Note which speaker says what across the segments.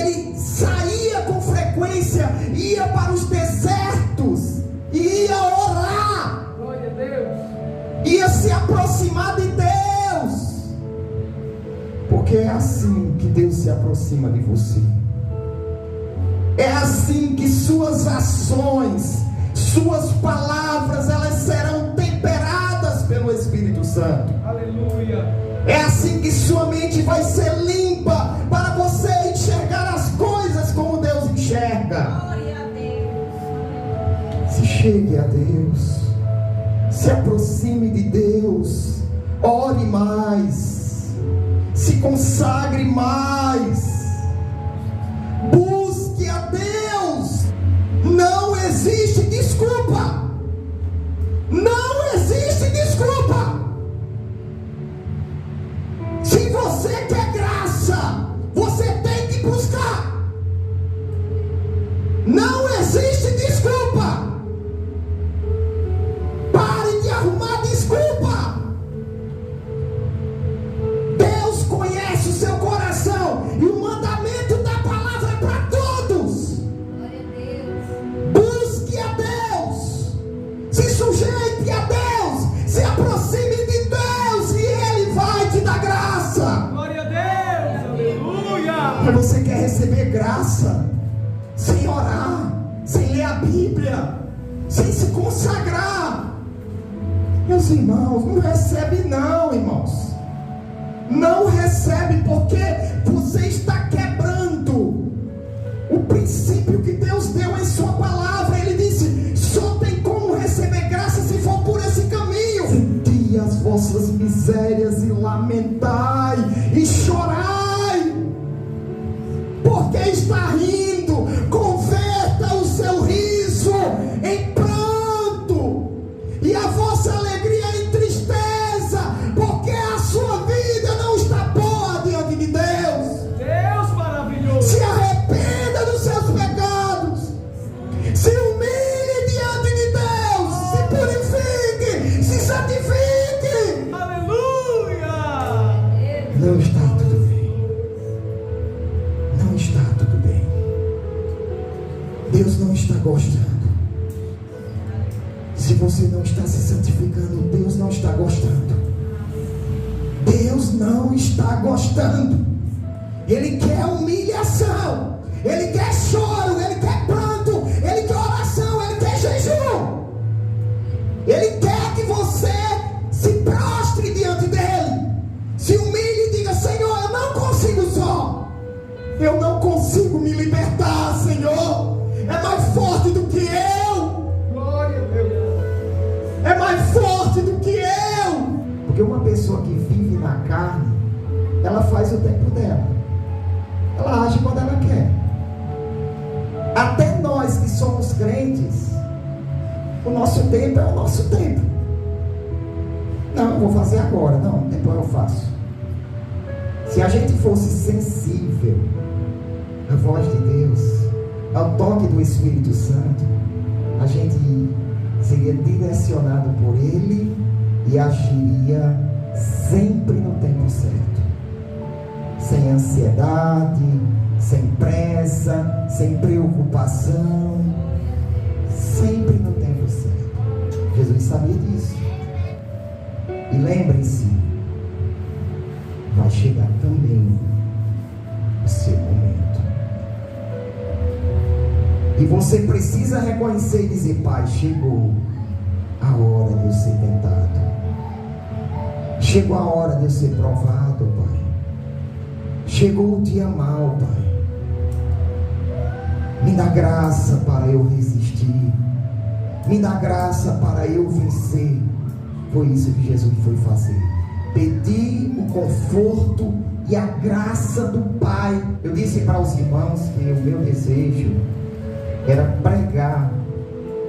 Speaker 1: ele saía com frequência, ia para os desertos, e ia orar,
Speaker 2: Glória a Deus.
Speaker 1: ia se aproximar de Deus, porque é assim que Deus se aproxima de você. É assim que suas ações, suas palavras, elas serão temperadas pelo Espírito Santo.
Speaker 2: Aleluia.
Speaker 1: É assim que sua mente vai ser limpa, para você enxergar as coisas como Deus enxerga.
Speaker 3: Glória a Deus.
Speaker 1: Se chegue a Deus, se aproxime de Deus, ore mais, se consagre mais, busque a Deus. Não existe desculpa, não existe desculpa. Se você quer graça, você tem que buscar. Não existe desculpa. Pare de arrumar desculpa. Deus conhece o seu coração, e o mandamento da palavra é para todos.
Speaker 3: Glória a Deus.
Speaker 1: Busque a Deus, se sujeite a Deus, se aproxime de Deus, e Ele vai te dar graça.
Speaker 2: Glória a Deus. Aleluia.
Speaker 1: Mas você quer receber graça sem orar, sem ler a Bíblia, sem se consagrar? Meus irmãos, não recebe não, irmãos. Não recebe, porque você está quebrando o princípio que Deus deu em sua palavra. Ele disse: só tem como receber graça se for por esse caminho. Senti as vossas misérias e lamentai e chorai, porque está rindo. Converta o seu riso em pranto e a vossa alegria em tristeza, porque a sua vida não está boa diante de Deus.
Speaker 2: Deus maravilhoso.
Speaker 1: Se arrependa dos seus pecados, se humilhe diante de Deus, se purifique, se santifique.
Speaker 2: Aleluia.
Speaker 1: Não está tudo bem, não está tudo bem. Deus não está gostando. Se você não está se santificando, Deus não está gostando. Deus não está gostando. Ele quer humilhação, Ele quer choro, Ele quer pranto, Ele quer oração, Ele quer jejum. Ele quer que você se prostre diante dEle, se humilhe e diga: Senhor, eu não consigo só, eu não consigo me libertar, Senhor, é mais forte do que eu,
Speaker 2: Glória a Deus.
Speaker 1: é mais forte do que eu. Porque uma pessoa que vive na carne, ela faz o tempo dela, ela age quando ela quer. Até nós que somos crentes, o nosso tempo é o nosso tempo. Não, eu vou fazer agora, não, depois eu faço. Se a gente fosse sensível à voz de Deus, ao toque do Espírito Santo, a gente seria direcionado por Ele e agiria sempre no tempo certo, sem ansiedade, sem pressa, sem preocupação, sempre no tempo certo. Jesus sabia disso. E lembrem-se, vai chegar também o seu momento, e você precisa reconhecer e dizer: Pai, chegou a hora de eu ser tentado, chegou a hora de eu ser provado, Pai, chegou o dia mau, Pai, me dá graça para eu resistir, me dá graça para eu vencer. Foi isso que Jesus foi fazer, pedir o conforto e a graça do Pai. Eu disse para os irmãos que o meu desejo era pregar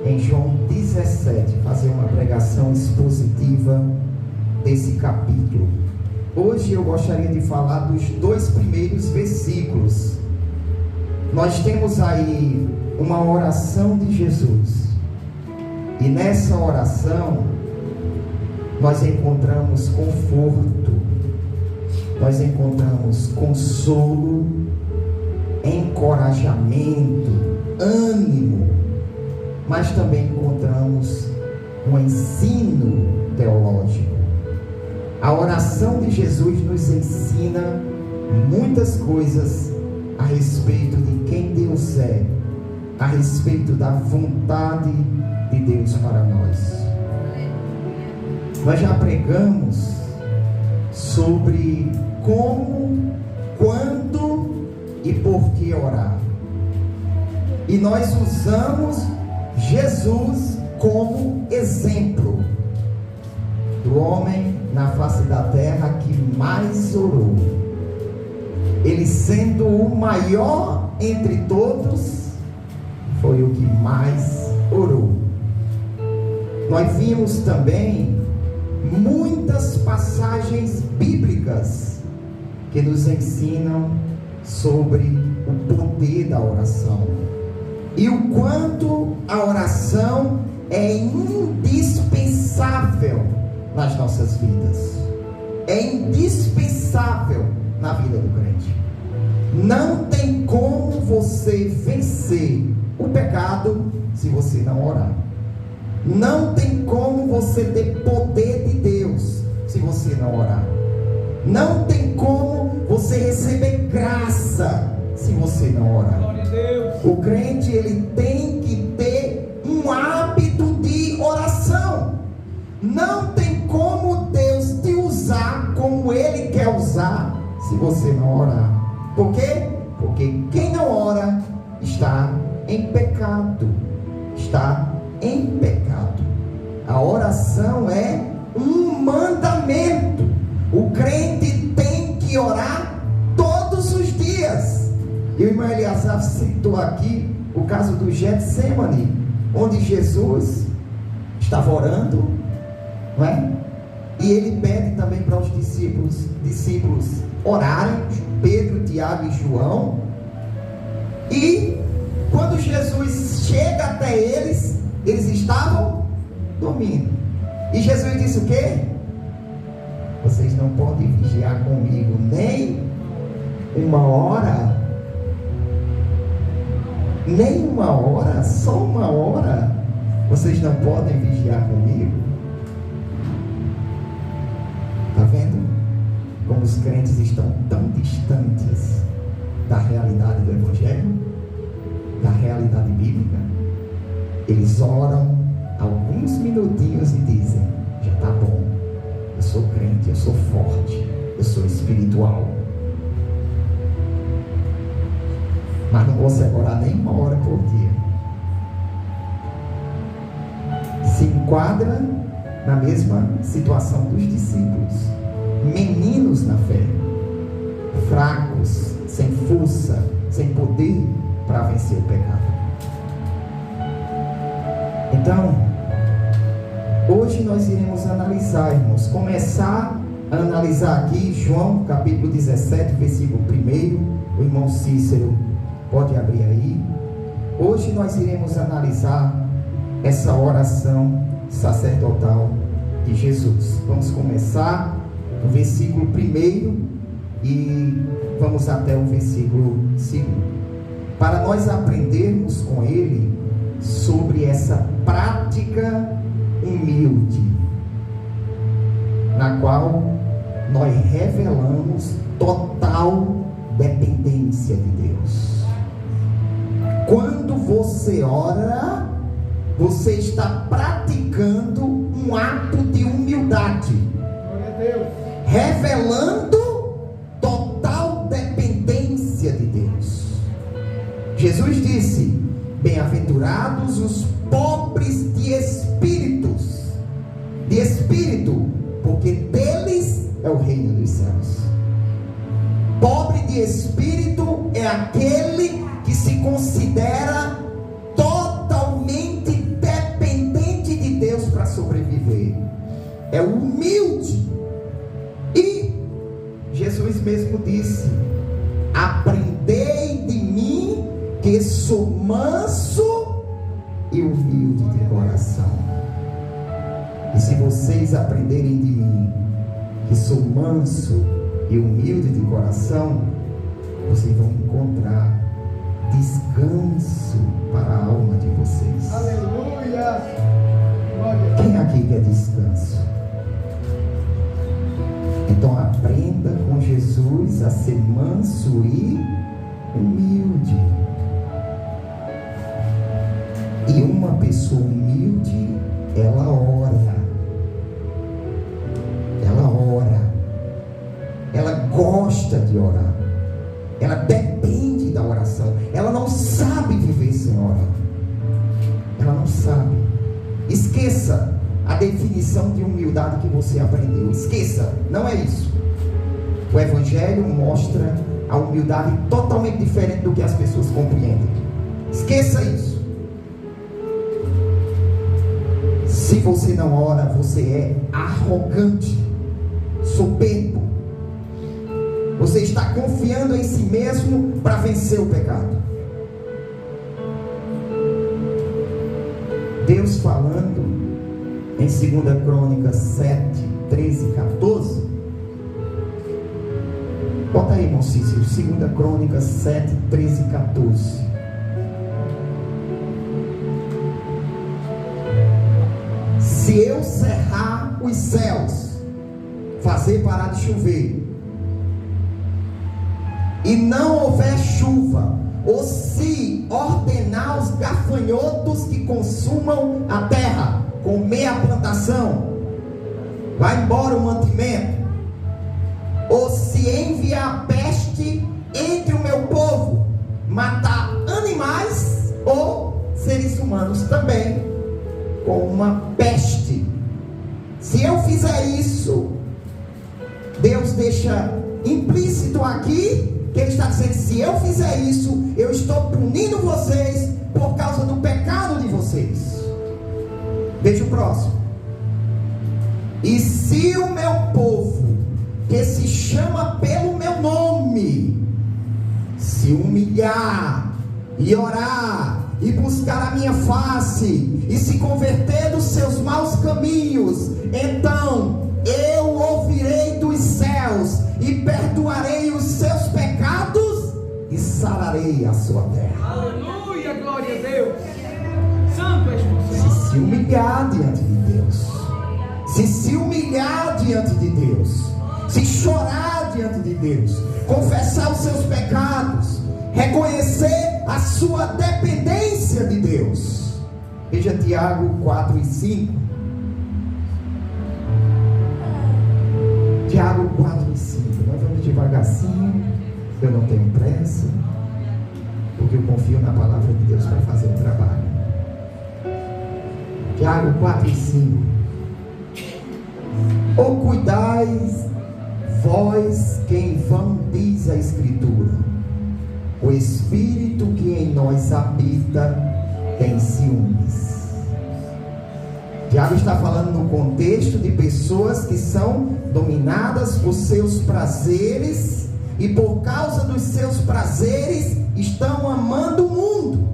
Speaker 1: em João 17, fazer uma pregação expositiva desse capítulo. Hoje eu gostaria de falar dos 2 primeiros versículos. Nós temos aí uma oração de Jesus, e nessa oração nós encontramos conforto, nós encontramos consolo encorajamento, ânimo, mas também encontramos um ensino teológico. A oração de Jesus nos ensina muitas coisas a respeito de quem Deus é, a respeito da vontade de Deus para nós. Nós já pregamos sobre como, quando e por que orar. E nós usamos Jesus como exemplo do homem na face da terra que mais orou. Ele, sendo o maior entre todos, foi o que mais orou. Nós vimos também muitas passagens bíblicas que nos ensinam sobre o poder da oração e o quanto a oração é indispensável nas nossas vidas. É indispensável na vida do crente. Não tem como você vencer o pecado se você não orar. Não tem como você ter poder de Deus se você não orar. Não tem como você receber graça se você não orar.
Speaker 2: Glória a Deus.
Speaker 1: O crente, ele tem que ter um hábito de oração. Não tem como Deus te usar como Ele quer usar se você não orar. Por quê? Porque quem não ora está em pecado. Está em pecado. A oração é um mandamento. O crente tem que orar todos os dias. E o irmão Eliasaf citou aqui o caso do Getsemane, onde Jesus estava orando, não é? E ele pede também para os discípulos orarem, Pedro, Tiago e João. E quando Jesus chega até eles, eles estavam dormindo. E Jesus disse o quê? Vocês não podem vigiar comigo nem uma hora. Nem uma hora, só uma hora. Vocês não podem vigiar comigo. Está vendo como os crentes estão tão distantes da realidade do Evangelho, da realidade bíblica? Eles oram alguns minutinhos e dizem: já está bom, eu sou crente, eu sou forte, eu sou espiritual. Mas não consegue orar nem uma hora por dia. Se enquadra na mesma situação dos discípulos, meninos na fé, fracos, sem força, sem poder para vencer o pecado. Então, hoje nós iremos analisar, irmãos, começar a analisar aqui João capítulo 17, versículo 1. O irmão Cícero pode abrir aí. Hoje nós iremos analisar essa oração sacerdotal de Jesus. Vamos começar no versículo 1 e vamos até o versículo 2, para nós aprendermos com ele sobre essa prática humilde, na qual nós revelamos total dependência de Deus. Quando você ora, você está praticando um ato de humildade,
Speaker 2: Glória a Deus.
Speaker 1: revelando total dependência de Deus. Jesus disse: bem-aventurados os pobres de espírito, porque deles é o reino dos céus. Pobre de espírito é aquele que se considera totalmente dependente de Deus para sobreviver. É o humilde. E Jesus mesmo disse: aprendei de mim, que sou manso e humilde de coração. E se vocês aprenderem de mim, que sou manso e humilde de coração, vocês vão encontrar descanso para a alma de vocês.
Speaker 2: Aleluia. Glória.
Speaker 1: Quem aqui quer descanso? Então aprenda com Jesus a ser manso e humilde. E uma pessoa humilde, ela ora. Ela ora. Ela gosta de orar. Ela depende da oração. Ela não sabe viver sem orar. Ela não sabe. Esqueça a definição de humildade que você aprendeu. Esqueça, não é isso. O Evangelho mostra a humildade totalmente diferente do que as pessoas compreendem. Esqueça isso. Se você não ora, você é arrogante, soberbo. Você está confiando em si mesmo para vencer o pecado. Deus falando em 2 Crônicas 7, 13 e 14. Bota aí, irmão Cícero, 2 Crônicas 7, 13 e 14. Se eu cerrar os céus, fazer parar de chover, e não houver chuva, ou se ordenar os gafanhotos que consumam a terra, comer a plantação, vai embora o mantimento, ou se enviar peste entre o meu povo, matar animais ou seres humanos também, com uma peste. Se eu fizer isso, Deus deixa implícito aqui que Ele está dizendo: se eu fizer isso, eu estou punindo vocês por causa do pecado de vocês. Veja o próximo. E se o meu povo, que se chama pelo meu nome, se humilhar e orar e buscar a minha face e se converter dos seus maus caminhos, então eu ouvirei dos céus e perdoarei os seus pecados e sararei a sua terra.
Speaker 2: Aleluia, glória a Deus. Santo és tu, Senhor.
Speaker 1: Se humilhar diante de Deus, se humilhar diante de Deus, se chorar diante de Deus, confessar os seus pecados, reconhecer a sua dependência de Deus. Veja Tiago 4 e 5. Tiago 4 e 5. Nós vamos devagarzinho. Eu não tenho pressa, porque eu confio na palavra de Deus para fazer o trabalho. Tiago 4 e 5. Ou cuidais vós que em vão diz a Escritura: o Espírito que em nós habita tem ciúmes. Tiago está falando no contexto de pessoas que são dominadas por seus prazeres, e por causa dos seus prazeres estão amando o mundo.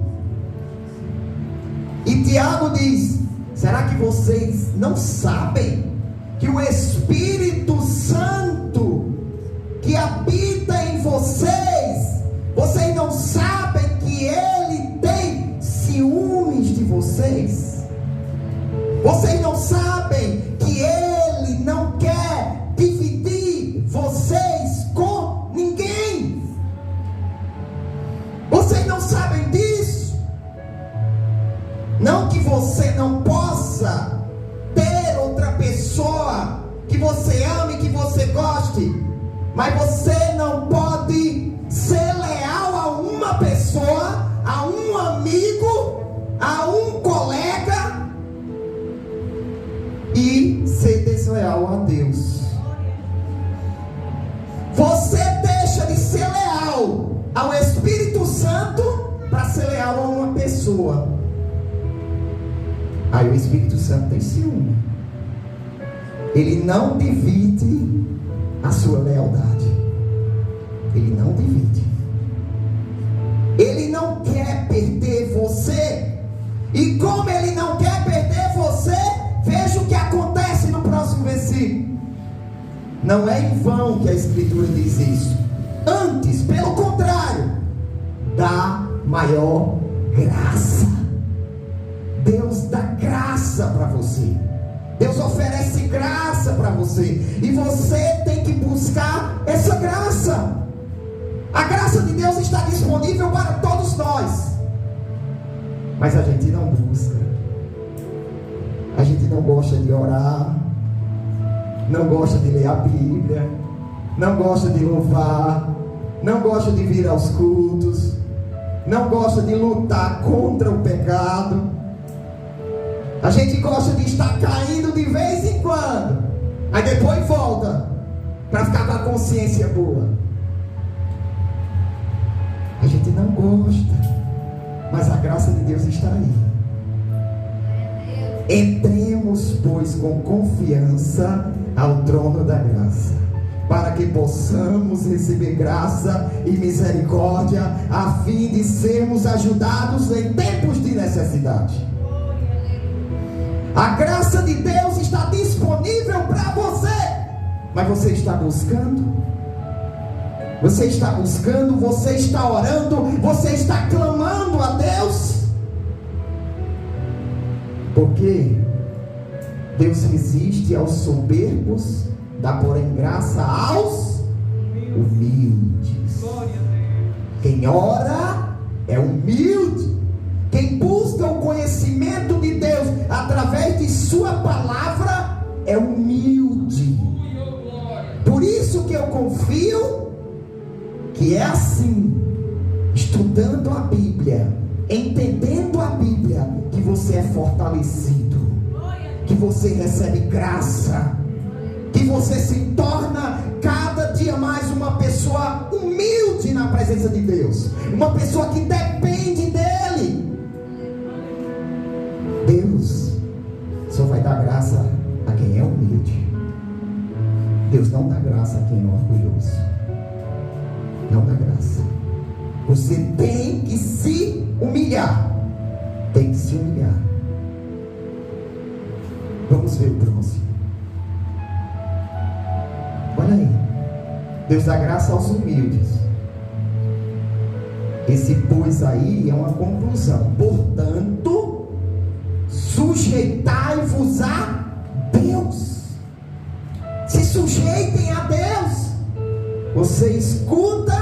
Speaker 1: E Tiago diz: será que vocês não sabem que o Espírito Santo que habita em vocês, vocês não sabem que Ele tem ciúmes de vocês? Vocês não sabem que Ele não quer dividir vocês com ninguém? Vocês não sabem disso? Não que você não possa ter outra pessoa que você ame, que você goste, mas você não pode ser leal a uma pessoa, a um amigo, a um colega, e ser desleal a Deus. Você deixa de ser leal ao Espírito Santo para ser leal a uma pessoa. Aí o Espírito Santo tem ciúme. Ele não divide a sua lealdade. Ele não divide. Ele não quer perder você. E como Ele não quer perder você, veja o que acontece no próximo versículo. Não é em vão que a Escritura diz isso. Antes, pelo contrário, dá maior graça. Deus dá graça para você. Deus oferece graça para você. E você tem que buscar essa graça. A graça de Deus está disponível para todos nós. Mas a gente não busca. A gente não gosta de orar. Não gosta de ler a Bíblia. Não gosta de louvar. Não gosta de vir aos cultos. Não gosta de lutar contra o pecado. A gente gosta de estar caindo de vez em quando. Aí depois volta para ficar com a consciência boa. A gente não gosta, mas a graça de Deus está aí. Entremos, pois, com confiança ao trono da graça, para que possamos receber graça e misericórdia, a fim de sermos ajudados em tempos de necessidade. A graça de Deus está disponível para você, mas você está buscando? Você está buscando, você está orando, você está clamando a Deus? Porque Deus resiste aos soberbos, dá porém graça aos humildes. Quem ora é humilde. Quem busca o conhecimento de Deus através de sua palavra é humilde. Por isso que eu confio que é assim, estudando a Bíblia, entendendo a Bíblia, que você é fortalecido, que você recebe graça, que você se torna cada dia mais uma pessoa humilde na presença de Deus, uma pessoa que depende dele. Deus só vai dar graça a quem é humilde. Deus não dá graça a quem é orgulhoso. Não dá graça. Você tem que se humilhar. Tem que se humilhar. Vamos ver o próximo. Olha aí. Deus dá graça aos humildes. Esse pois aí é uma conclusão. Portanto, sujeitai-vos a Deus. Se sujeitem a Deus. Você escuta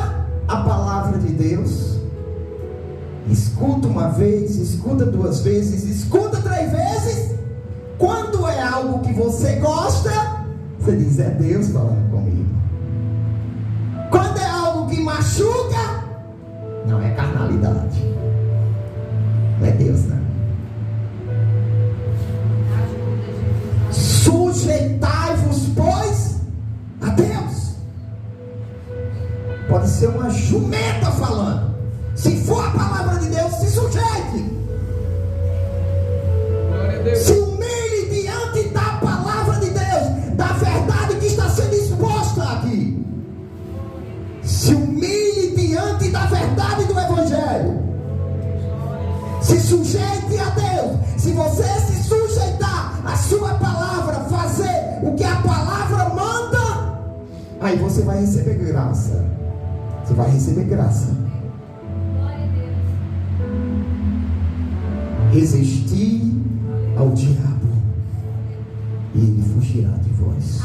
Speaker 1: a palavra de Deus. Escuta uma vez, escuta duas vezes, escuta 3 vezes. Quando é algo que você gosta, você diz: é Deus falando comigo. Quando é algo que machuca, não é carnalidade. Não é Deus, não. Sujeitai-vos, pois, a Deus. Pode ser uma jumenta falando. Se for a palavra de Deus, se sujeite. Se humilhe diante da palavra de Deus, da verdade que está sendo exposta aqui. Se humilhe diante da verdade do Evangelho. Se sujeite a Deus. Se você se sujeitar à sua palavra, fazer o que a palavra manda, aí você vai receber graça. Você vai receber graça. Resistir ao diabo e ele fugirá de vós.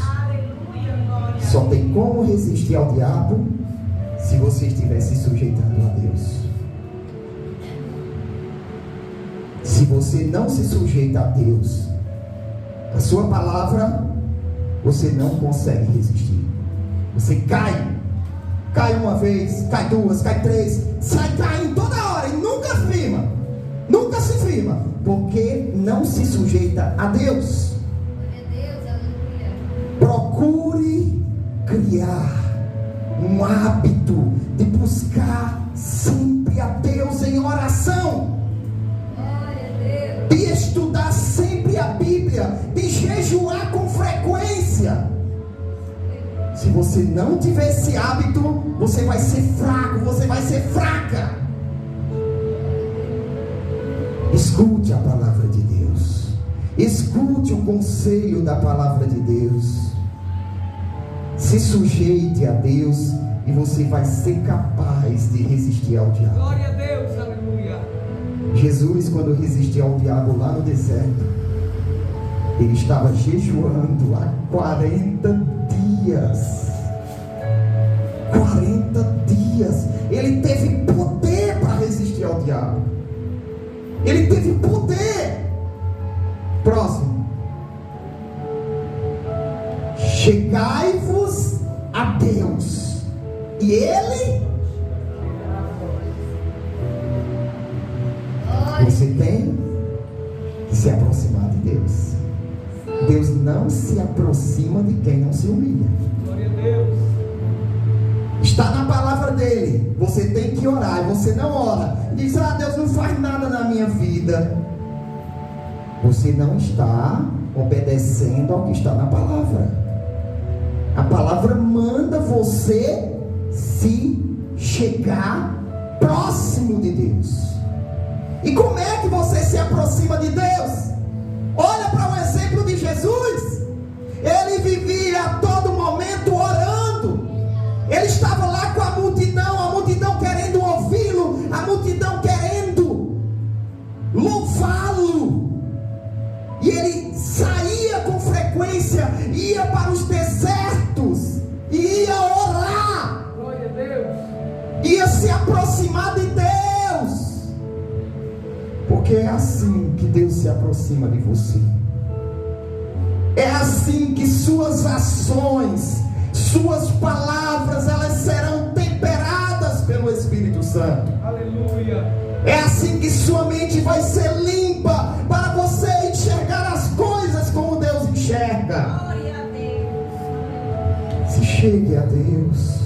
Speaker 1: Só tem como resistir ao diabo se você estiver se sujeitando a Deus. Se você não se sujeita a Deus, a sua palavra, você não consegue resistir. Você cai. Cai uma vez, cai 2, cai 3, sai caindo toda hora e nunca firma. Nunca se firma, porque não se sujeita a Deus. Procure criar um hábito de buscar sempre a Deus em oração, de estudar sempre a Bíblia, de jejuar com frequência. Se você não tiver esse hábito, você vai ser fraco, você vai ser fraca. Escute a palavra de Deus. Escute o conselho da palavra de Deus. Se sujeite a Deus e você vai ser capaz de resistir ao diabo.
Speaker 2: Glória a Deus, aleluia.
Speaker 1: Jesus, quando resistia ao diabo lá no deserto, ele estava jejuando há 40 dias. 40 dias. Ele teve poder para resistir ao diabo. Ele teve poder. Próximo. Chegai-vos a Deus, e Ele. Você tem que se aproximar de Deus. Deus não se aproxima de quem não se humilha.
Speaker 2: Glória a Deus.
Speaker 1: Está na palavra dele. Você tem que orar. E você não ora e diz: Deus não faz nada na minha vida. Você não está obedecendo ao que está na palavra. A palavra manda você se chegar próximo de Deus. E como é que você se aproxima de Deus? Olha para o exemplo de Jesus. Ele vivia a todo momento orando. Ele estava lá com a multidão querendo ouvi-lo, a multidão querendo louvá-lo. E ele saía com frequência, ia para os desertos e ia orar.
Speaker 2: Glória a Deus.
Speaker 1: Ia se aproximar de Deus. Porque é assim que Deus se aproxima de você. É assim que suas ações, suas palavras, elas serão temperadas pelo Espírito Santo.
Speaker 2: Aleluia.
Speaker 1: É assim que sua mente vai ser limpa para você enxergar as coisas como Deus enxerga.
Speaker 3: Glória a Deus.
Speaker 1: Se chegue a Deus,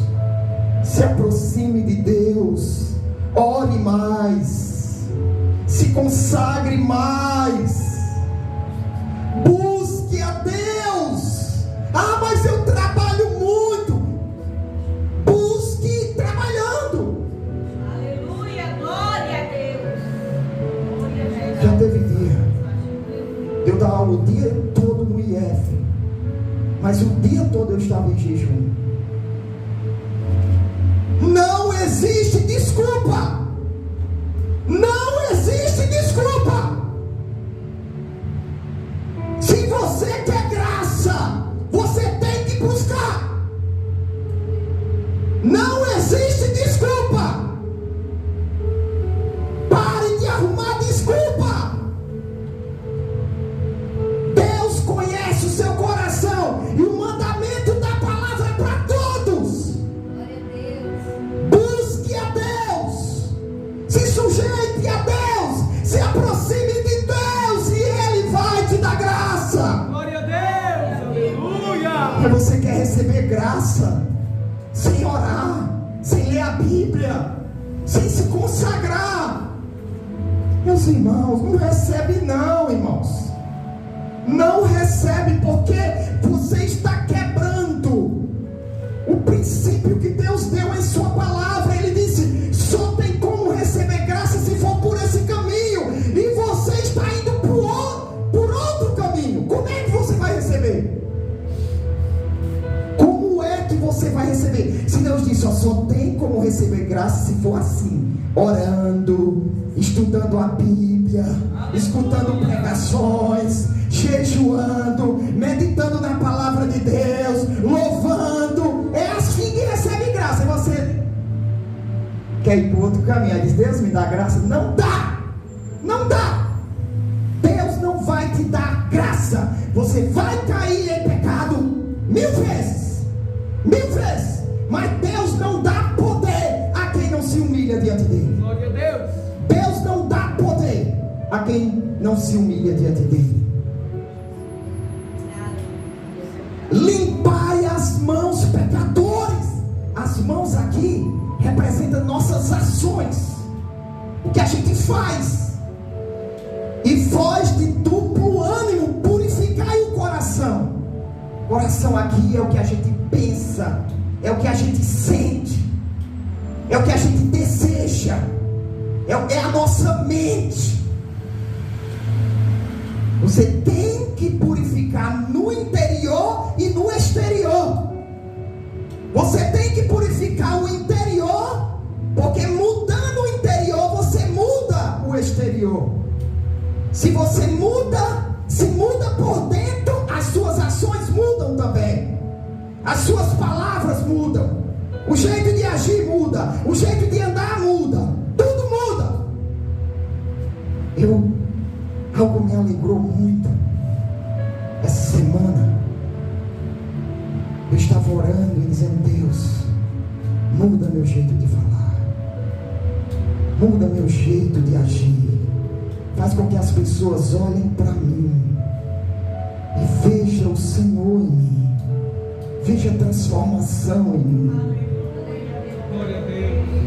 Speaker 1: se aproxime de Deus, ore mais, se consagre mais, busque a Deus. Mas eu trabalho muito. Busque trabalhando.
Speaker 3: Aleluia. Glória a Deus. Glória a Deus.
Speaker 1: Já teve dia de eu dar aula o dia todo no IF, mas o dia todo eu estava em jejum. Não existe desculpa. Não existe desculpa. Se você quer graça, você tem que buscar. Não existe desculpa. Pare de arrumar desculpa. Deus conhece o seu coração e o mandamento da palavra é para todos.
Speaker 3: Glória a Deus.
Speaker 1: Busque a Deus, se sujeite a Deus, se aproxime de Deus e Ele vai te dar graça.
Speaker 2: Glória a Deus. Aleluia.
Speaker 1: Mas você quer receber graça sem orar, sem ler a Bíblia, sem se consagrar? Meus irmãos, não recebe não, irmãos. Não recebe, porque você está quebrando o princípio que Deus deu em sua palavra. Ele disse: só tem como receber graça se for por esse caminho, e você está indo por outro caminho. Como é que você vai receber? Como é que você vai receber? Se Deus disse: só tem como receber graça se for assim, orando, estudando a Bíblia, escutando pregações, jejuando, meditando na palavra de Deus, louvando. É assim que recebe graça. E você quer ir para outro caminho? Aí diz: Deus me dá graça. Não dá. Não dá. Deus não vai te dar graça. Você vai cair em pecado 1000 vezes. 1000 vezes. Mas Deus não dá poder a quem não se humilha diante dele.
Speaker 2: Glória a Deus.
Speaker 1: Deus não dá poder a quem não se humilha diante dele. Limpai as mãos, pecadores. As mãos aqui representam nossas ações, o que a gente faz. E voz de duplo ânimo, purificai o coração. Coração aqui é o que a gente pensa, é o que a gente sente, é o que a gente deseja, é a nossa mente. Você tem que purificar no interior e no exterior. Você tem que que purificar o interior, porque mudando o interior, você muda o exterior. Se você se muda por dentro, as suas ações mudam também. As suas palavras mudam. O jeito de agir muda. O jeito de andar muda. Tudo muda. Algo me alegrou muito. Essa semana, eu estava orando e dizendo: Deus, muda meu jeito de falar. Muda meu jeito de agir. Faz com que as pessoas olhem para mim e vejam o Senhor em mim. Veja a transformação em mim.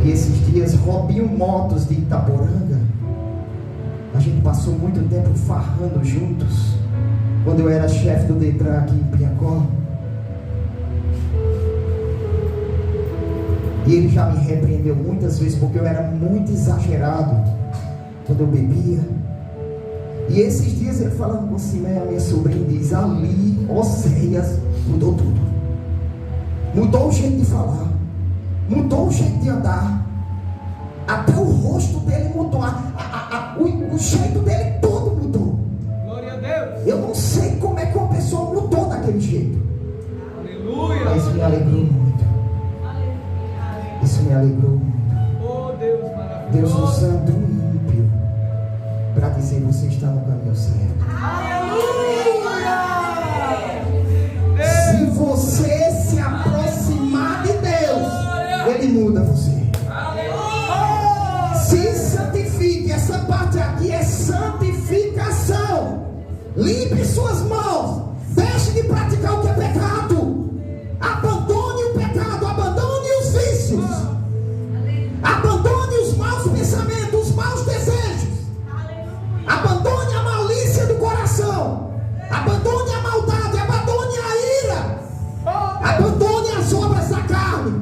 Speaker 1: E esses dias, Robinho Motos de Itaporanga, a gente passou muito tempo farrando juntos, quando eu era chefe do Detran aqui em Piacó. E ele já me repreendeu muitas vezes, porque eu era muito exagerado quando eu bebia. E esses dias ele falando com Simeia, minha sobrinha, diz: ali, Oséias mudou tudo. Mudou o jeito de falar, mudou o jeito de andar, até o rosto dele mudou, o jeito dele todo mudou.
Speaker 2: Glória a Deus.
Speaker 1: Eu não sei como é que uma pessoa mudou daquele jeito.
Speaker 2: Aleluia.
Speaker 1: Mas me alegrou muito. Isso me alegrou muito.
Speaker 2: Oh, Deus maravilhoso.
Speaker 1: Deus usando o ímpio para dizer: você está no caminho certo. Se você se aproximar de Deus, Ele muda você. Se santifique. Essa parte aqui é santificação. Limpe suas mãos. Deixe de praticar o que é pecado. Abandone o pecado. Abandone os vícios. Abandone os maus pensamentos, os maus desejos. Abandone a malícia do coração. Abandone a maldade. Abandone a ira. Abandone as obras da carne.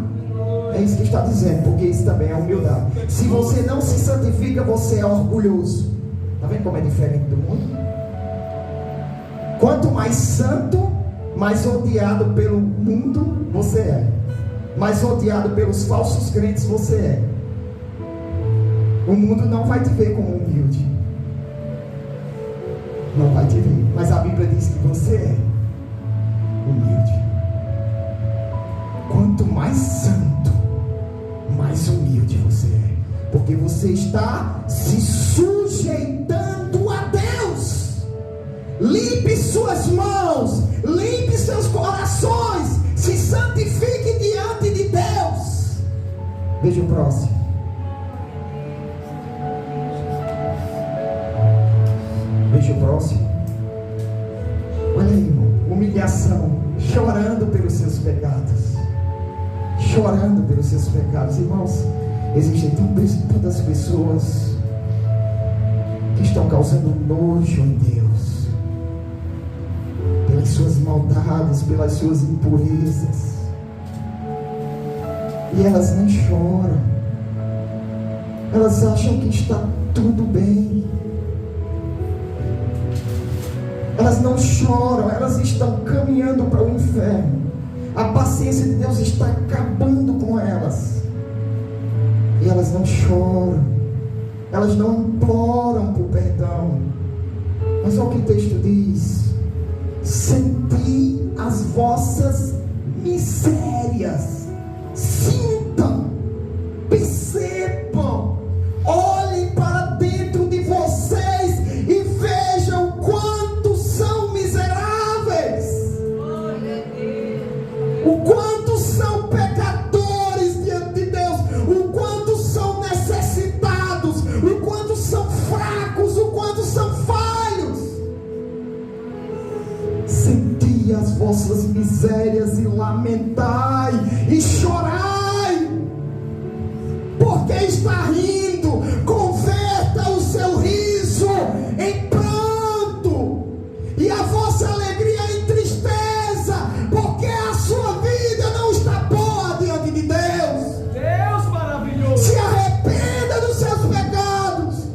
Speaker 1: É isso que está dizendo, porque isso também é humildade. Se você não se santifica, você é orgulhoso. Está vendo como é diferente do mundo? Quanto mais santo, mais odiado pelo mundo você é. Mais odiado pelos falsos crentes você é. O mundo não vai te ver como humilde. Não vai te ver. Mas a Bíblia diz que você é humilde. Quanto mais santo, mais humilde você é. Porque você está se sujeitando a Deus. Limpe suas mãos, limpe seus corações, se santifique diante de Deus. Veja o próximo. Veja o próximo. Olha aí, irmão, humilhação, chorando pelos seus pecados. Chorando pelos seus pecados. Irmãos, existem tantas pessoas que estão causando nojo em Deus, pelas suas maldades, pelas suas impurezas, e elas nem choram. Elas acham que está tudo bem. Elas não choram, elas estão caminhando para o inferno. A paciência de Deus está acabando com elas. E elas não choram. Elas não imploram por perdão. Mas olha o que o texto diz: senti as vossas misérias. Sintam, percebam, olhem para dentro de vocês e vejam quanto são miseráveis. O quanto são pecadores diante de Deus, o quanto são necessitados, o quanto são fracos, o quanto são falhos. Senti as vossas misérias e lamentai e chorai, porque está rindo. Converta o seu riso em pranto e a vossa alegria em tristeza, porque a sua vida não está boa diante de Deus.
Speaker 2: Deus maravilhoso.
Speaker 1: Se arrependa dos seus pecados,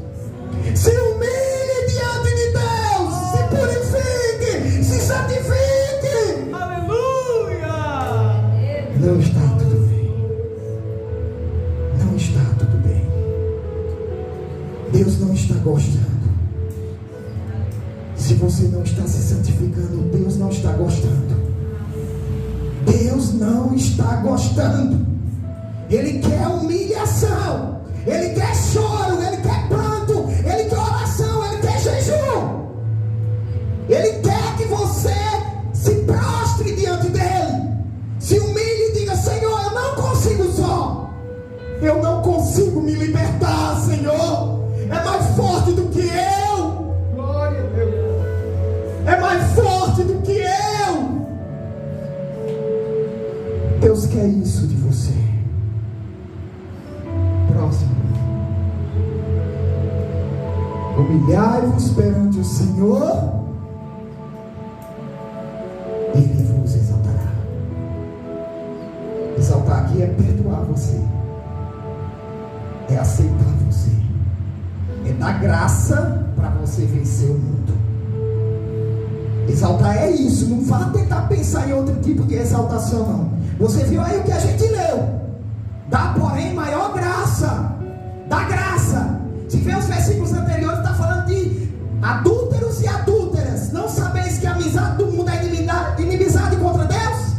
Speaker 1: se humilhe diante de Deus, se purifique, se santifique.
Speaker 2: Aleluia.
Speaker 1: Deus não está gostando. Se você não está se santificando, Deus não está gostando. Deus não está gostando. Ele quer humilhação, Ele quer choro, Ele quer pranto, Ele quer oração, Ele quer jejum. Ele quer que você se prostre diante dEle, se humilhe e diga: Senhor, eu não consigo só, eu não consigo me libertar, Senhor, é mais forte do que eu.
Speaker 2: Glória a Deus.
Speaker 1: É mais forte do que eu. Deus quer isso de você. Próximo. Humilhai-vos perante o Senhor, Ele vos exaltará. Exaltar aqui é perdoar você, é aceitar você, é dar graça para você vencer o mundo. Exaltar é isso. Não vá tentar pensar em outro tipo de exaltação, não. Você viu aí o que a gente leu: dá porém maior graça. Dá graça. Se vê os versículos anteriores, está falando de adúlteros e adúlteras. Não sabeis que a amizade do mundo é inimizade contra Deus?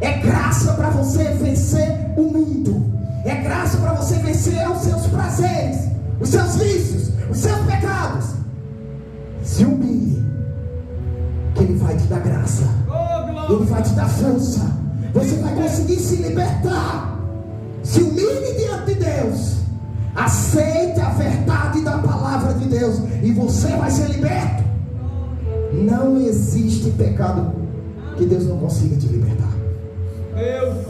Speaker 1: É graça para você vencer o mundo. É graça para você vencer os seus prazeres, os seus vícios, os seus pecados. Se humilhe, que Ele vai te dar graça. Ele vai te dar força. Você vai conseguir se libertar. Se humilhe diante de Deus. Aceite a verdade da palavra de Deus e você vai ser liberto. Não existe pecado que Deus não consiga te libertar.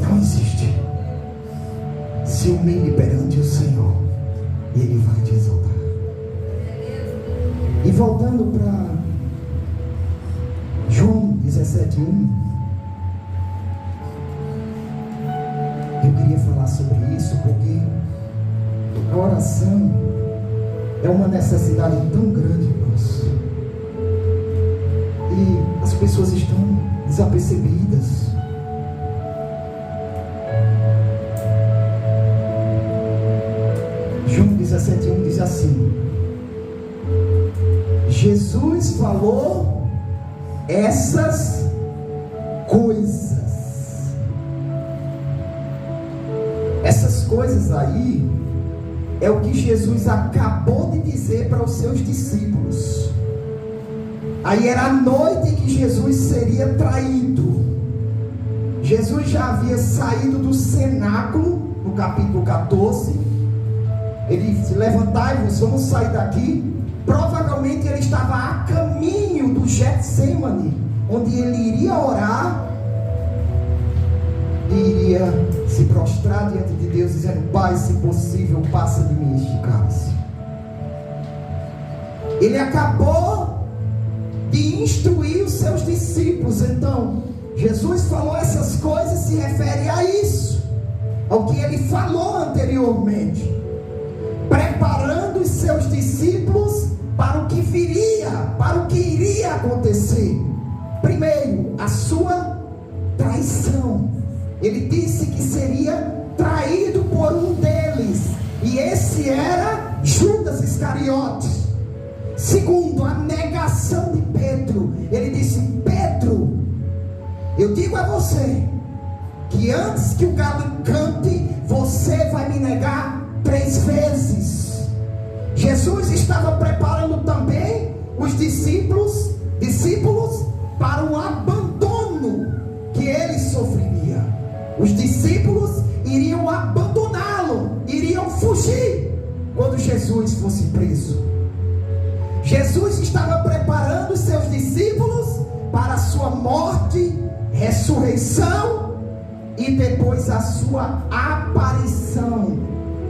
Speaker 1: Não existe. Se humilhe perante o Senhor e Ele vai te exaltar. E voltando para João 17:1, eu queria falar sobre isso porque a oração é uma necessidade tão grande, irmãos, e as pessoas estão desapercebidas. João 17:1 diz assim: Jesus falou essas coisas. Essas coisas aí é o que Jesus acabou de dizer para os seus discípulos. Aí era a noite em que Jesus seria traído. Jesus já havia saído do cenáculo, no capítulo 14. Ele disse: levantai-vos, vamos sair daqui. Provavelmente ele estava a caminho do Getsemane, onde ele iria orar e iria se prostrar diante de Deus, dizendo: Pai, se possível, passa de mim este cálice. Ele acabou de instruir os seus discípulos. Então, Jesus falou essas coisas, se refere a isso, ao que ele falou anteriormente, preparando os seus discípulos para o que viria, para o que iria acontecer. Primeiro, a sua traição. Ele disse que seria traído por um deles, e esse era Judas Iscariotes. Segundo, a negação de Pedro. Ele disse: Pedro, eu digo a você que antes que o galo cante, você vai me negar 3 vezes. Jesus estava preparando também os discípulos para o abandono que ele sofreria. Os discípulos iriam abandoná-lo, iriam fugir quando Jesus fosse preso. Jesus estava preparando os seus discípulos para a sua morte, ressurreição e depois a sua aparição,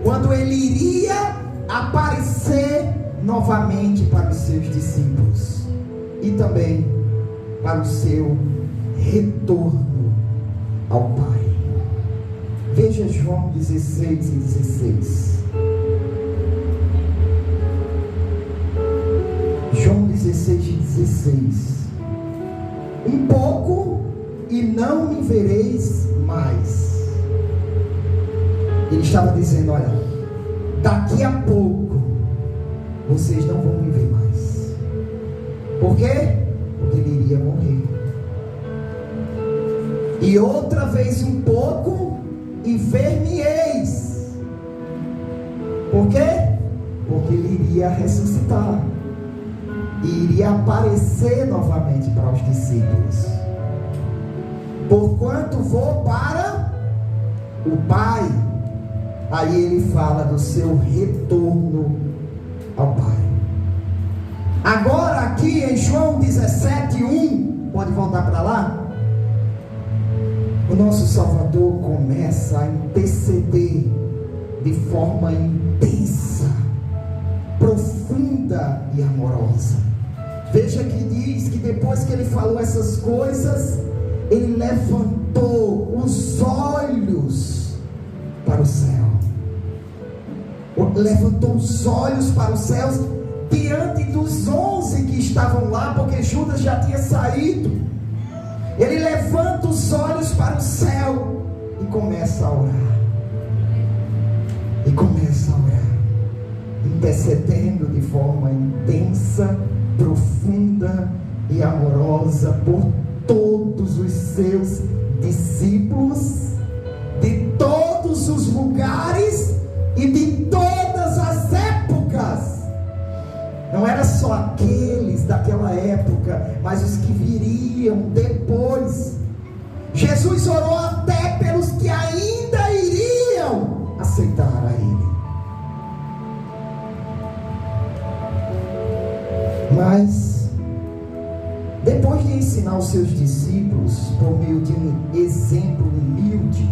Speaker 1: quando ele iria aparecer novamente para os seus discípulos e também para o seu retorno ao Pai. Veja João 16:16. João 16:16. Um pouco e não me vereis mais. Ele estava dizendo: olha, daqui a pouco vocês não vão me ver mais. Por quê? Porque ele iria morrer. E outra vez um pouco, e ver-me-eis. Por quê? Porque ele iria ressuscitar. E iria aparecer novamente para os discípulos. Porquanto vou para o Pai. Aí ele fala do seu retorno ao Pai. Agora aqui em João 17:1, pode voltar para lá? O nosso Salvador começa a interceder de forma intensa, profunda e amorosa. Veja que diz que depois que ele falou essas coisas, ele levantou os olhos para o céu. Levantou os olhos para os céus diante dos 11 que estavam lá, porque Judas já tinha saído. Ele levanta os olhos para o céu e começa a orar. E começa a orar, intercedendo de forma intensa, profunda e amorosa por todos os seus discípulos, de todos os lugares e de todas as épocas. Não era só aqueles daquela época, mas os que viriam depois. Jesus orou até pelos que ainda iriam aceitar a Ele. Mas, depois de ensinar os seus discípulos por meio de um exemplo humilde,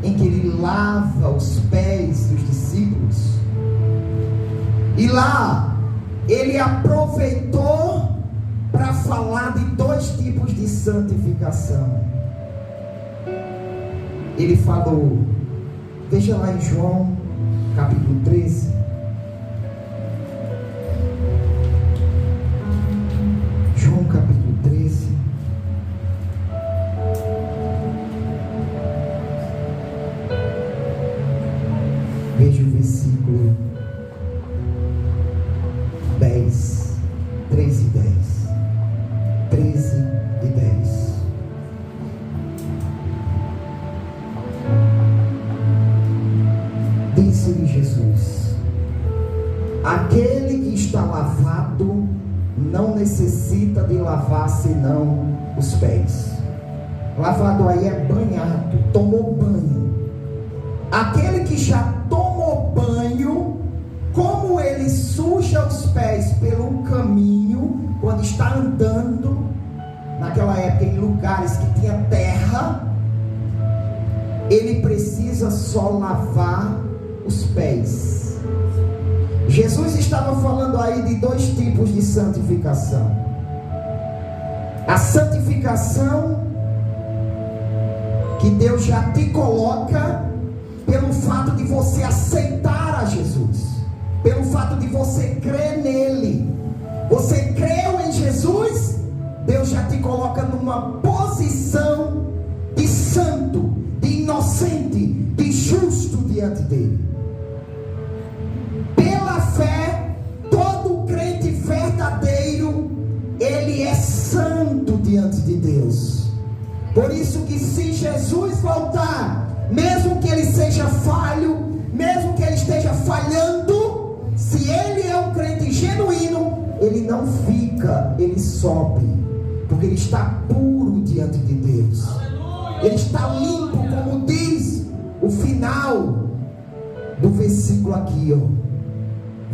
Speaker 1: em que ele lava os pés dos discípulos, e lá ele aproveitou para falar de 2 tipos de santificação. Ele falou, veja lá em João capítulo 13, João capítulo 13, veja o versículo 10, 13 e 10, 13 e 10. Disse-lhe Jesus: aquele que está lavado não necessita de lavar senão os pés. Lavado aí é banhado, tomou banho. Aquele que já tomou banho, como ele suja os pés pelo caminho, quando está andando, naquela época em lugares que tinha terra, ele precisa só lavar os pés. Jesus estava falando aí de 2 tipos de santificação. A santificação que Deus já te coloca pelo fato de você aceitar a Jesus, pelo fato de você crer nele. Você creu em Jesus, Deus já te coloca numa posição de santo, de inocente, de justo diante dele. Pela fé, todo crente verdadeiro, ele é santo diante de Deus. Por isso que se Jesus voltar, mesmo que ele seja falho, mesmo que ele esteja falhando, se ele é um crente genuíno, ele não fica, ele sobe, porque ele está puro diante de Deus. Ele está limpo, como diz o final do versículo aqui, ó.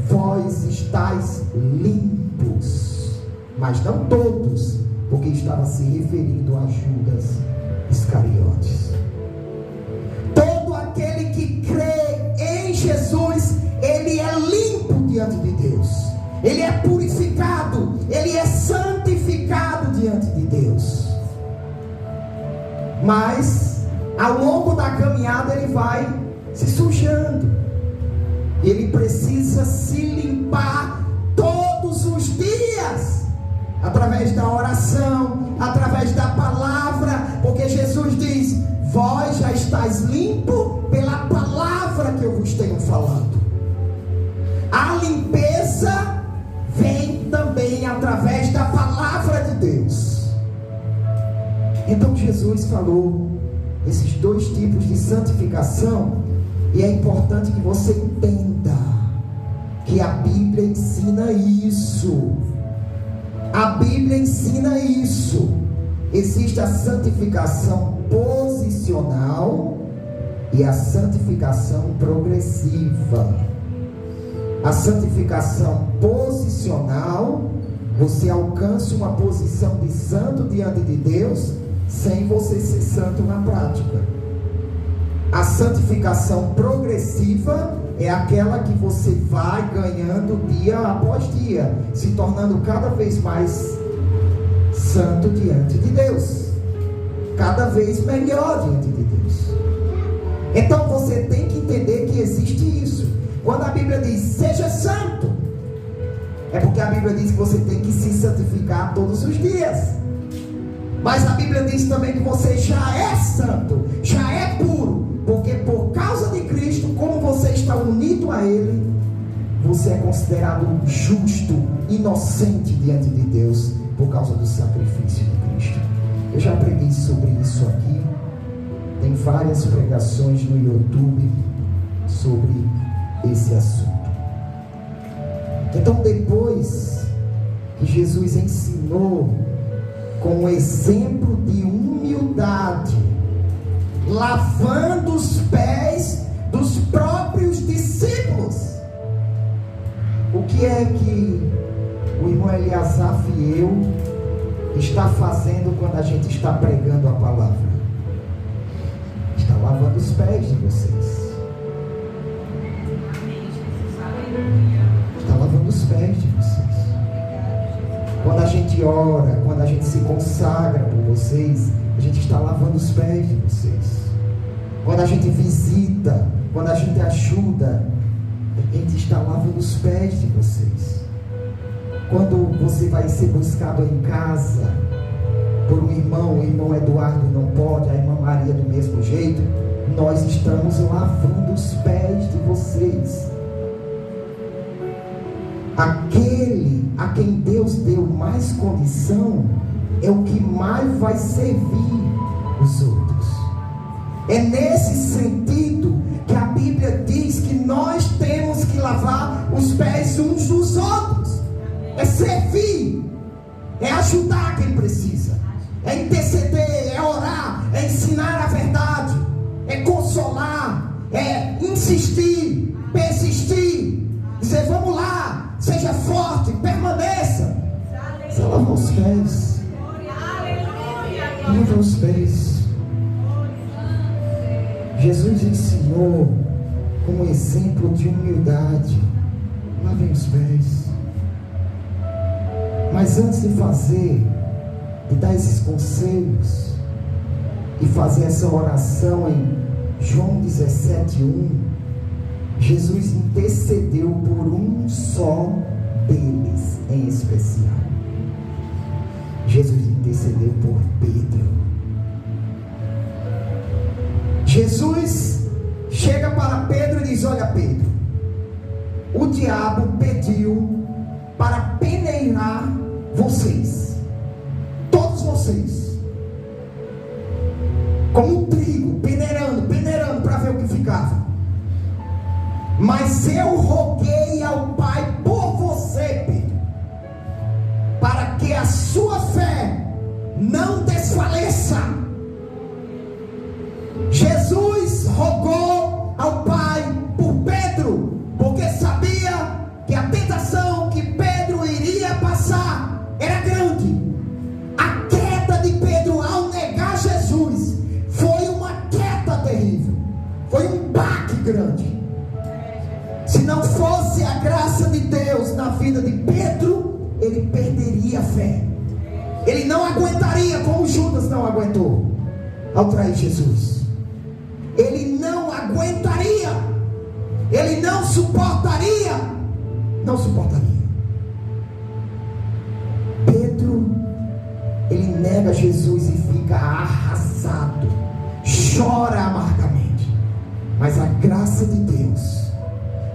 Speaker 1: Vós estáis limpos, mas não todos, porque estava se referindo a Judas Iscariotes. Todo aquele que crê em Jesus, ele é limpo diante de Deus, ele é purificado, ele é santificado diante de Deus. Mas ao longo da caminhada ele vai se sujando, ele precisa se limpar todos os dias, através da oração, através da palavra, porque Jesus diz: vós já estáis limpo pela palavra que eu vos tenho falado. A limpeza Jesus falou esses dois tipos de santificação, e é importante que você entenda que a Bíblia ensina isso. A Bíblia ensina isso. Existe a santificação posicional e a santificação progressiva. A santificação posicional, você alcança uma posição de santo diante de Deus sem você ser santo na prática. A santificação progressiva é aquela que você vai ganhando dia após dia, se tornando cada vez mais santo diante de Deus, cada vez melhor diante de Deus. Então você tem que entender que existe isso. Quando a Bíblia diz seja santo, é porque a Bíblia diz que você tem que se santificar todos os dias. Mas a Bíblia diz também que você já é santo, já é puro, porque por causa de Cristo, como você está unido a Ele, você é considerado justo, inocente diante de Deus, por causa do sacrifício de Cristo. Eu já preguei sobre isso aqui, tem várias pregações no YouTube sobre esse assunto. Então, depois que Jesus ensinou com um exemplo de humildade, lavando os pés dos próprios discípulos, o que é que o irmão Eliasaf e eu está fazendo quando a gente está pregando a palavra? Está lavando os pés de vocês. Está lavando os pés de vocês. Quando a gente ora, quando a gente se consagra por vocês, a gente está lavando os pés de vocês. Quando a gente visita, quando a gente ajuda, a gente está lavando os pés de vocês. Quando você vai ser buscado em casa por um irmão, o irmão Eduardo não pode, a irmã Maria do mesmo jeito, nós estamos lavando os pés de vocês. Aquele a quem Deus deu mais condição é o que mais vai servir os outros. É nesse sentido que a Bíblia diz que nós temos que lavar os pés uns dos outros. É servir, é ajudar quem precisa, é interceder, é orar, é ensinar a verdade, é consolar, é insistir, persistir, dizer vamos lá, seja forte, permaneça. Você lava os pés, lava os pés. Jesus ensinou como exemplo de humildade. Lavem os pés. Mas antes de dar esses conselhos e fazer essa oração em João 17:1, Jesus intercedeu por um só deles em especial. Jesus intercedeu por Pedro. Jesus chega para Pedro e diz: olha Pedro, o diabo pediu para peneirar vocês, todos vocês, como um trigo, peneirando para ver o que ficava. Mas eu roguei ao Pai por você, Pedro, para que a sua fé não desfaleça. Jesus rogou ao Pai por Pedro, porque sabia que a tentação que Pedro iria passar era grande. A queda de Pedro ao negar Jesus foi uma queda terrível, foi um baque grande. Se não fosse a graça de Deus na vida de Pedro, ele perderia a fé. Ele não aguentaria como Judas não aguentou ao trair Jesus. Ele não aguentaria, ele não suportaria. Pedro, ele nega Jesus e fica arrasado, chora amargamente. Mas a graça de Deus,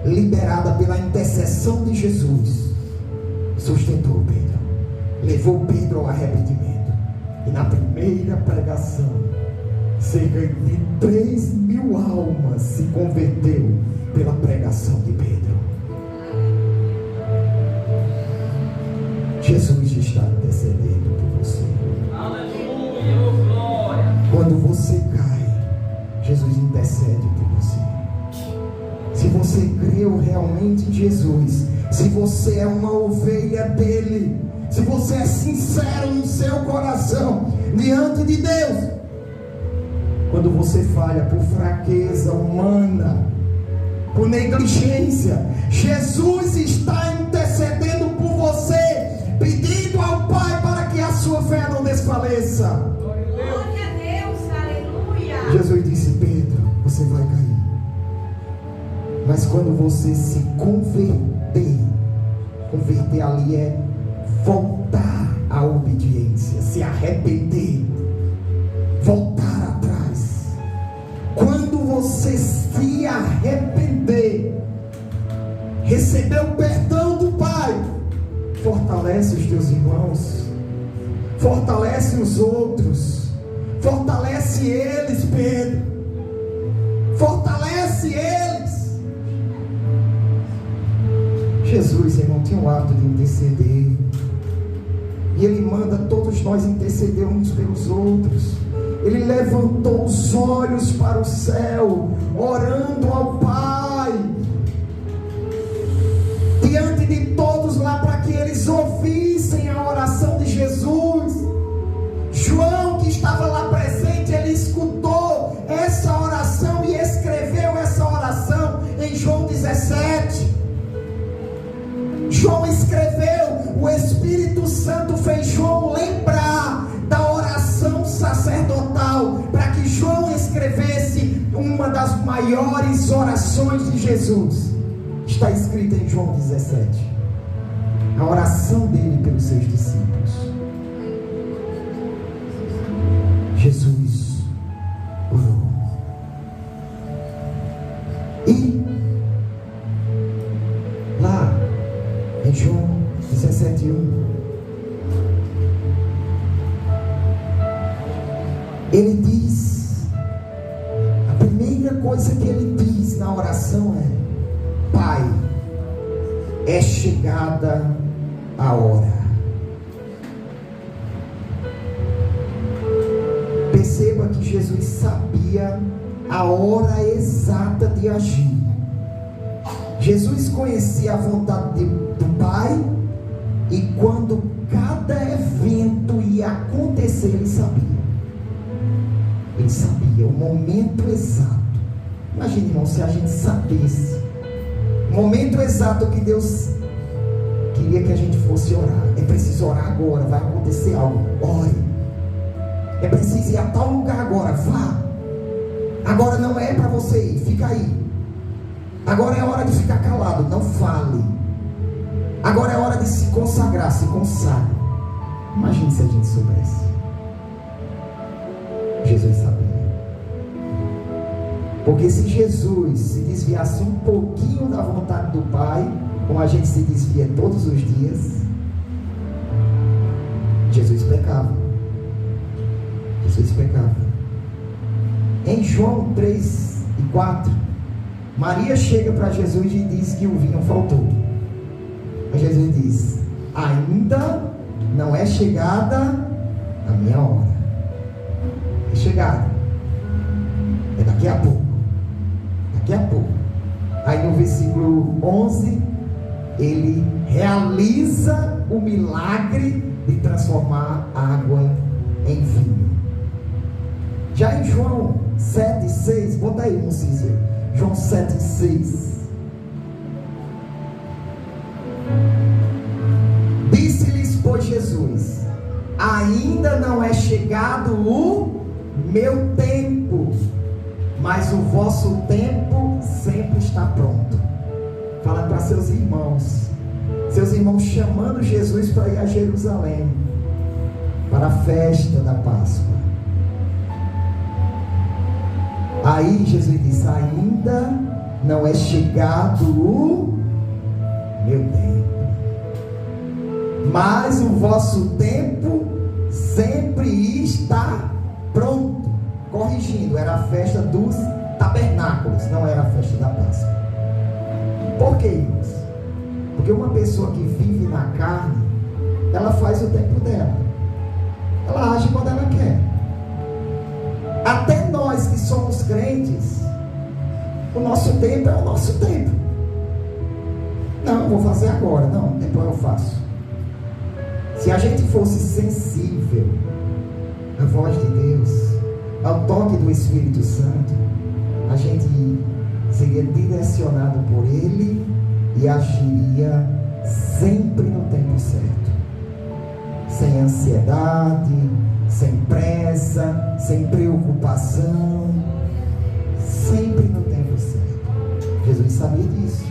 Speaker 1: liberada pela intercessão de Jesus, sustentou Pedro, levou Pedro ao arrependimento. E na primeira pregação, cerca de 3.000 almas se converteu pela pregação de Pedro. Jesus está intercedendo por você.
Speaker 2: Aleluia, glória.
Speaker 1: Quando você cai, Jesus intercede por você. Se você creu realmente em Jesus, se você é uma ovelha dele, se você é sincero no seu coração diante de Deus, quando você falha por fraqueza humana, por negligência, Jesus está intercedendo por você, pedindo ao Pai para que a sua fé não desfaleça.
Speaker 3: Glória a Deus, aleluia.
Speaker 1: Jesus disse: Pedro, você vai cair, mas quando você se converter ali é voltar à obediência, se arrepender, voltar atrás. Quando você se arrepender, receber o perdão do Pai, fortalece os teus irmãos, fortalece os outros, fortalece eles, Pedro, fortalece eles. Jesus, irmão, tinha o hábito de interceder, e Ele manda todos nós interceder uns pelos outros. Ele levantou os olhos para o céu, orando ao Pai, diante de todos lá, para que eles ouvissem a oração de Jesus. João, que estava lá presente, ele escutou essa oração e escreveu essa oração em João 17. João escreveu, o Espírito Santo fez João lembrar da oração sacerdotal, para que João escrevesse uma das maiores orações de Jesus. Está escrita em João 17, a oração dele pelos seus discípulos. Jesus orou. E lá em João 17:1, ele diz, a primeira coisa que ele diz na oração é: Pai, é chegada a hora. Perceba que Jesus sabia a hora exata de agir. Jesus conhecia a vontade do Pai, e quando cada evento ia acontecer, ele sabia. Ele sabia o momento exato. Imagine, irmão, se a gente sabesse o momento exato que Deus queria que a gente fosse orar. É preciso orar agora, vai acontecer algo, ore. É preciso ir a tal lugar agora, vá. Agora não é para você ir, fica aí. Agora é hora de ficar calado, não fale. Agora é hora de se consagrar, se consagre. Imagine se a gente soubesse. Jesus sabia. Porque se Jesus se desviasse um pouquinho da vontade do Pai, como a gente se desvia todos os dias, Jesus pecava. Jesus pecava. Em João 3:4, Maria chega para Jesus e diz que o vinho faltou. Mas Jesus diz: ainda não é chegada a minha hora. É chegada. É daqui a pouco. Daqui a pouco. Aí no versículo 11, ele realiza o milagre de transformar água em vinho. Já em João 7:6, bota aí, Moncísio. João 7:6. Disse-lhes, pois, Jesus: ainda não é chegado o meu tempo, mas o vosso tempo sempre está pronto. Fala para seus irmãos chamando Jesus para ir a Jerusalém, para a festa da Páscoa. Aí Jesus disse: ainda não é chegado o meu tempo, mas o vosso tempo sempre ir está pronto. Corrigindo, era a festa dos tabernáculos, não era a festa da Páscoa. Por quê, irmãos? Porque uma pessoa que vive na carne, ela faz o tempo dela, ela age quando ela quer. Até nós que somos crentes, o nosso tempo é o nosso tempo. Não, eu vou fazer agora, não, depois eu faço. Se a gente fosse sensível à voz de Deus, ao toque do Espírito Santo, a gente seria direcionado por Ele e agiria sempre no tempo certo, sem ansiedade, sem pressa, sem preocupação, sempre no tempo certo. Jesus sabia disso.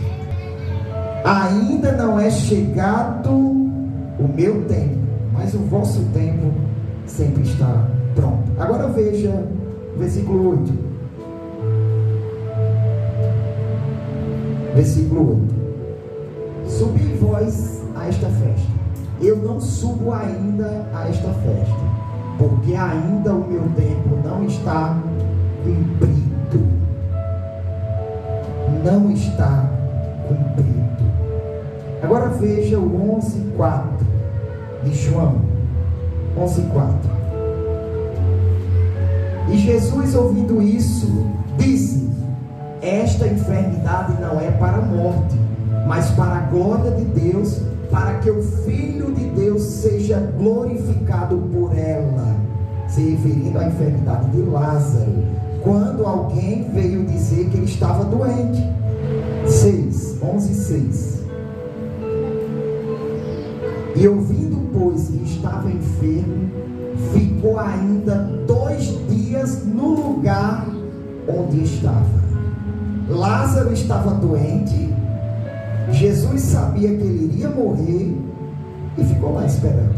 Speaker 1: Ainda não é chegado o meu tempo, mas o vosso tempo sempre está pronto. Agora veja o versículo 8. Versículo 8. Subi vós a esta festa. Eu não subo ainda a esta festa, porque ainda o meu tempo não está cumprido. Não está cumprido. Agora veja o 11:4 de João. 11:4. E Jesus, ouvindo isso, disse: esta enfermidade não é para a morte, mas para a glória de Deus, para que o Filho de Deus seja glorificado por ela. Se referindo à enfermidade de Lázaro, quando alguém veio dizer que ele estava doente. 11:6. E ouvindo, pois, que estava enfermo, ficou ainda 2 dias no lugar onde estava. Lázaro estava doente, Jesus sabia que ele iria morrer e ficou lá esperando.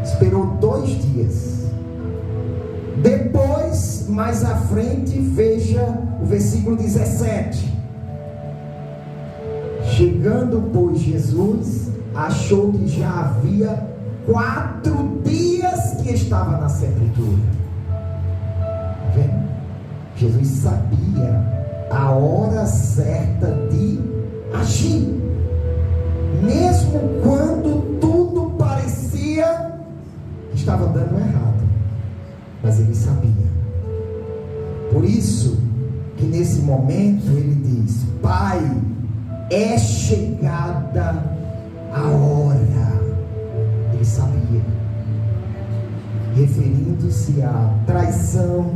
Speaker 1: Esperou 2 dias. Depois, mais à frente, veja o versículo 17. Chegando, pois, Jesus achou que já havia 4 dias que estava na sepultura. Vendo? Jesus sabia a hora certa de agir, mesmo quando tudo parecia que estava dando errado, mas ele sabia. Por isso que nesse momento ele diz: Pai, é chegada a hora. Ele sabia, referindo-se à traição,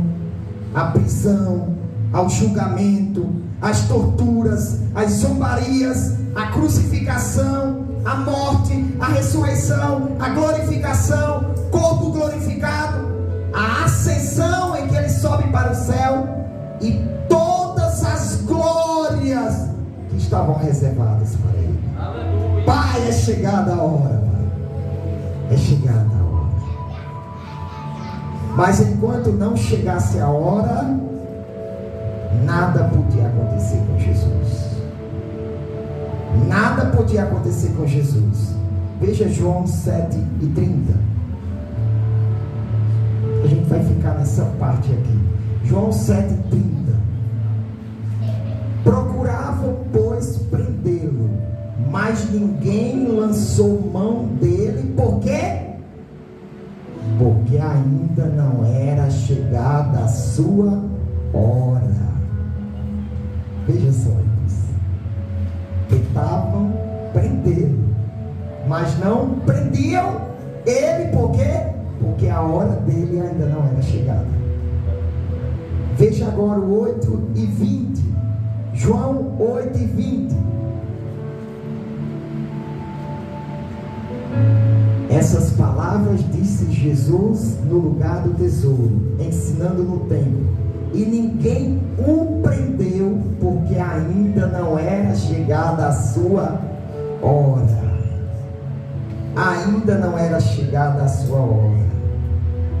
Speaker 1: à prisão, ao julgamento, às torturas, às zombarias, à crucificação, à morte, à ressurreição, à glorificação, corpo glorificado, à ascensão em que ele sobe para o céu e todas as glórias que estavam reservadas para ele. Aleluia. Pai, é chegada a hora, Pai. É chegada a hora. Mas enquanto não chegasse a hora, nada podia acontecer com Jesus. Nada podia acontecer com Jesus. Veja João 7:30. A gente vai ficar nessa parte aqui. João 7:30. Procuravam, pois, prendê-lo, mas ninguém lançou mão dele. Por quê? Porque ainda não era chegada a sua hora. Veja só, tentavam prendê-lo, mas não prendiam ele. Por quê? Porque a hora dele ainda não era chegada. Veja agora o 8:20. João 8:20. Essas palavras disse Jesus no lugar do tesouro, ensinando no templo. E ninguém o prendeu, porque ainda não era chegada a sua hora. Ainda não era chegada a sua hora.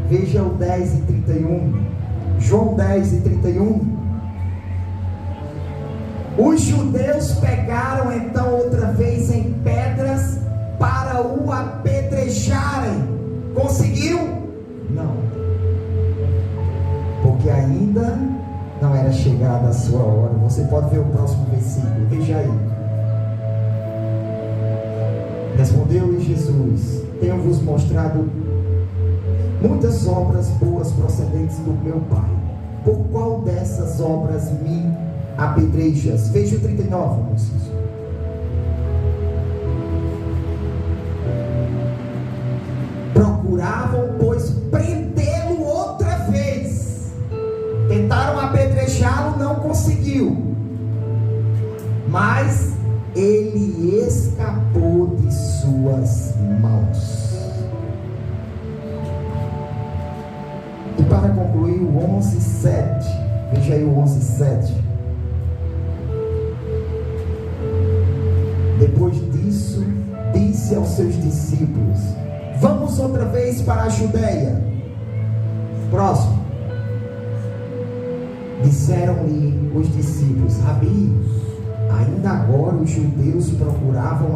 Speaker 1: Veja o 10:31. João 10:31. Os judeus pegaram então outra vez em pedras para o apedrejarem. Conseguiu? chegada a sua hora. Você pode ver o próximo versículo, veja aí. Respondeu-lhe Jesus: tenho-vos mostrado muitas obras boas procedentes do meu Pai. Por qual dessas obras me apedrejas? Veja o 39, moços. Procuravam, pois, prendê-lo outra vez. Tentaram apedrejá-lo, não conseguiu. Mas ele escapou de suas mãos. E para concluir, o 11:7. Veja aí o 11:7. Depois disso, disse aos seus discípulos: vamos outra vez para a Judeia. Próximo. Disseram-lhe os discípulos: Rabi, ainda agora os judeus procuravam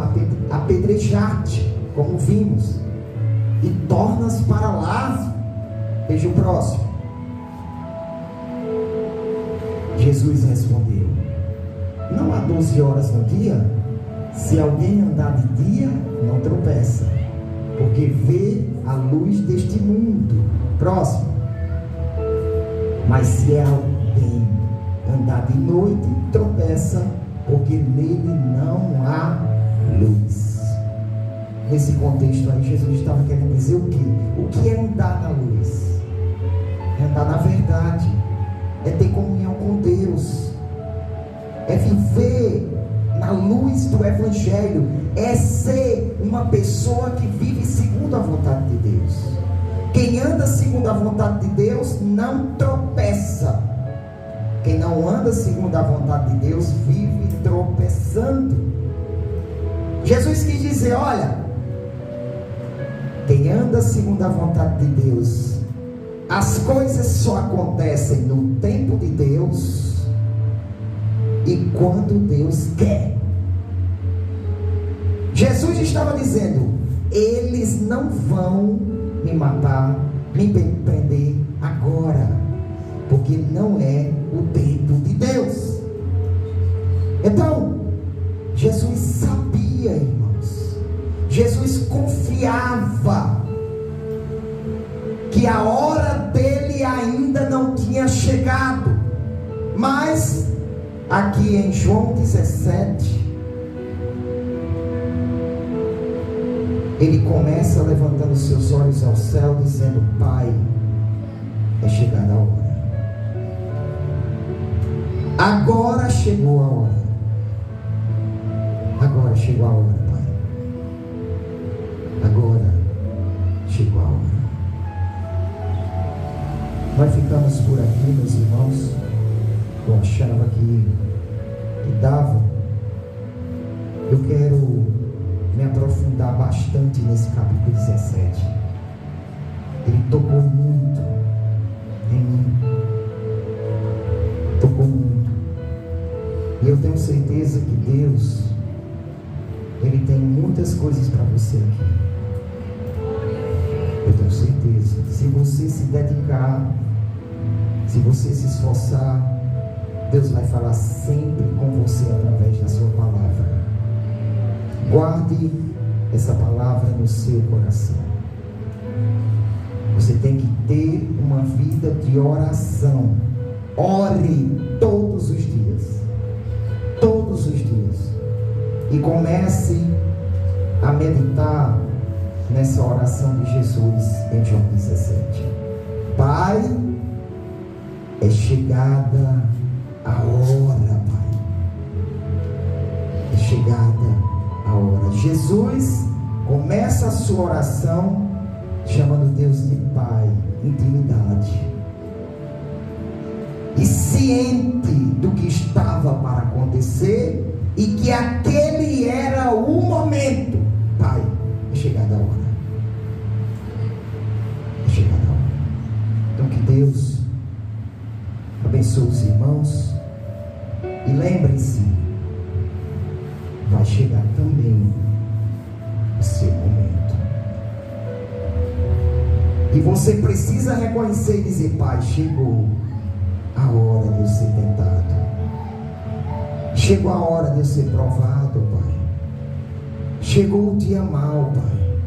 Speaker 1: apedrejar-te, como vimos, e tornas para lá. Veja o próximo. Jesus respondeu: não há 12 horas no dia? Se alguém andar de dia, não tropeça, porque vê a luz deste mundo. Próximo. Mas se alguém andar de noite, tropeça, porque nele não há luz. Nesse contexto aí, Jesus estava querendo dizer o quê? O que é andar na luz? É andar na verdade, é ter comunhão com Deus, é viver na luz do Evangelho, é ser uma pessoa que vive segundo a vontade de Deus. Quem anda segundo a vontade de Deus não tropeça. Quem não anda segundo a vontade de Deus vive tropeçando. Jesus quis dizer: olha, quem anda segundo a vontade de Deus, as coisas só acontecem no tempo de Deus e quando Deus quer. Jesus estava dizendo: eles não vão me matar, me prender agora, porque não é o tempo de Deus. Então, Jesus sabia, irmãos, Jesus confiava que a hora dele ainda não tinha chegado. Mas aqui em João 17, ele começa levantando seus olhos ao céu, dizendo: Pai, é chegada a hora. Agora chegou a hora. Agora chegou a hora, Pai. Agora chegou a hora. Nós ficamos por aqui, meus irmãos. Eu achava que dava. Eu quero me aprofundar bastante nesse capítulo 17. Ele tocou muito em mim. Tocou muito. E eu tenho certeza que Deus, Ele tem muitas coisas para você aqui. Eu tenho certeza. Se você se dedicar, se você se esforçar, Deus vai falar sempre com você através da sua palavra. Guarde essa palavra no seu coração. Você tem que ter uma vida de oração. Ore todos os dias. Todos os dias. E comece a meditar nessa oração de Jesus em João 17. Pai, é chegada a hora, Pai. É chegada a hora. Jesus começa a sua oração chamando Deus de Pai, intimidade. E ciente do que estava para acontecer e que aquele era o momento. Pai, é chegada a hora. É chegada a hora. Então que Deus abençoe os irmãos. E lembrem-se, vai chegar também o seu momento. E você precisa reconhecer e dizer: Pai, chegou a hora de eu ser tentado. Chegou a hora de eu ser provado, Pai. Chegou o dia mau, Pai.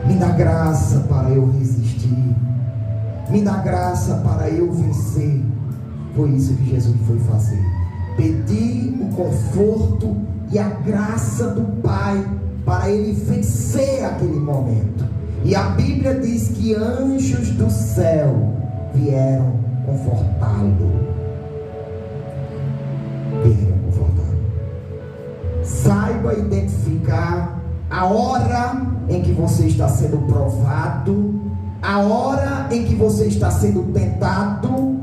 Speaker 1: Me dá graça para eu resistir. Me dá graça para eu vencer. Foi isso que Jesus foi fazer. Pedir o conforto e a graça do Pai para ele vencer aquele momento. E a Bíblia diz que anjos do céu vieram confortá-lo. Vieram confortá-lo. Saiba identificar a hora em que você está sendo provado, a hora em que você está sendo tentado,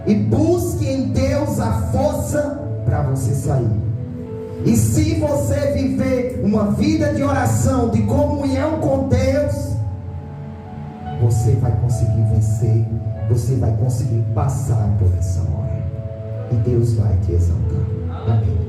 Speaker 1: e busque em Deus a força para você sair. E se você viver uma vida de oração, de comunhão com Deus, você vai conseguir vencer, você vai conseguir passar por essa hora, e Deus vai te exaltar. Amém.